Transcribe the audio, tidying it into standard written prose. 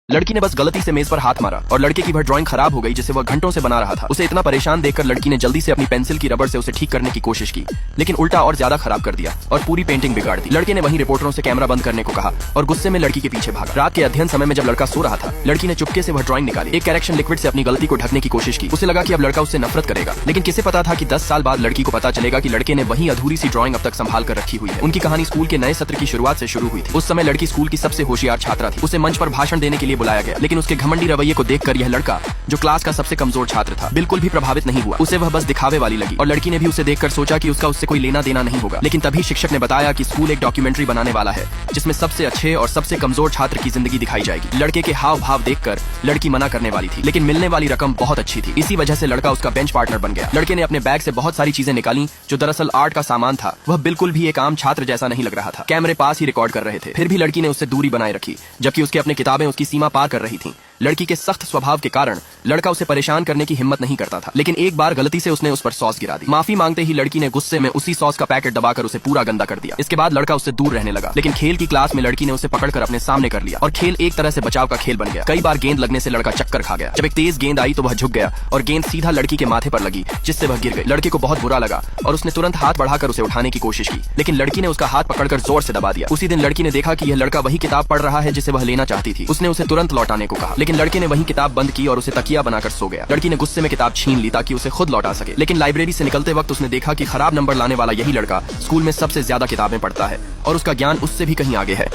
लड़की ने बस गलती से मेज पर हाथ मारा और लड़के की वह ड्राइंग खराब हो गई जिसे वह घंटों से बना रहा था। उसे इतना परेशान देखकर लड़की ने जल्दी से अपनी पेंसिल की रबड़ से उसे ठीक करने की कोशिश की, लेकिन उल्टा और ज्यादा खराब कर दिया और पूरी पेंटिंग बिगाड़ दी। लड़के ने वहीं रिपोर्टरों से कैमरा बंद करने को कहा और गुस्से में लड़की के पीछे भागा। रात के अध्ययन समय में जब लड़का सो रहा था, लड़की ने चुपके से वह ड्राइंग निकाली, एक करेक्शन लिक्विड से अपनी गलती को ढकने की कोशिश की। उसे लगा कि अब लड़का उससे नफरत करेगा, लेकिन किसे पता था कि 10 साल बाद लड़की को पता चलेगा कि लड़के ने वही अधूरी सी ड्राइंग अब तक संभाल कर रखी हुई है। उनकी कहानी स्कूल के नए सत्र की शुरुआत से शुरू हुई थी। उस समय लड़की स्कूल की सबसे होशियार छात्रा थी। उसे मंच पर भाषण देने के लिए बुलाया गया, लेकिन उसके घमंडी रवैये को देखकर यह लड़का, जो क्लास का सबसे कमजोर छात्र था, बिल्कुल भी प्रभावित नहीं हुआ। उसे वह बस दिखावे वाली लगी और लड़की ने भी उसे देखकर सोचा कि उसका उससे कोई लेना देना नहीं होगा। लेकिन तभी शिक्षक ने बताया कि स्कूल एक डॉक्यूमेंट्री बनाने वाला है जिसमें सबसे अच्छे और सबसे कमजोर छात्र की जिंदगी दिखाई जाएगी। लड़के के हाव भाव देखकर लड़की मना करने वाली थी, लेकिन मिलने वाली रकम बहुत अच्छी थी। इसी वजह से लड़का उसका बेंच पार्टनर बन गया। लड़के ने अपने बैग से बहुत सारी चीजें निकाली जो दरअसल आर्ट का सामान था। वह बिल्कुल भी एक आम छात्र जैसा नहीं लग रहा था। कैमरे पास ही रिकॉर्ड कर रहे थे, फिर भी लड़की ने उससे दूरी बनाए रखी, जबकि उसके अपने किताबें उसकी सीमा पार कर रही थीं। लड़की के सख्त स्वभाव के कारण लड़का उसे परेशान करने की हिम्मत नहीं करता था, लेकिन एक बार गलती से उसने उस पर सॉस गिरा दी। माफी मांगते ही लड़की ने गुस्से में उसी सॉस का पैकेट दबाकर उसे पूरा गंदा कर दिया। इसके बाद लड़का उससे दूर रहने लगा, लेकिन खेल की क्लास में लड़की ने उसे पकड़कर अपने सामने कर लिया और खेल एक तरह से बचाव का खेल बन गया। कई बार गेंद लगने से लड़का चक्कर खा गया। जब एक तेज गेंद आई तो वह झुक गया और गेंद सीधा लड़की के माथे पर लगी, जिससे वह गिर गई। लड़के को बहुत बुरा लगा और उसने तुरंत हाथ बढ़ाकर उसे उठाने की कोशिश की, लेकिन लड़की ने उसका हाथ पकड़कर जोर से दबा दिया। उसी दिन लड़की ने देखा कि यह लड़का वही किताब पढ़ रहा है जिसे वह लेना चाहती थी। उसने उसे तुरंत लौटाने को कहा, लेकिन लड़के ने वही किताब बंद की और उसे तकिया बनाकर सो गया। लड़की ने गुस्से में किताब छीन ली ताकि उसे खुद लौटा सके, लेकिन लाइब्रेरी से निकलते वक्त उसने देखा कि खराब नंबर लाने वाला यही लड़का स्कूल में सबसे ज्यादा किताबें पढ़ता है और उसका ज्ञान उससे भी कहीं आगे है।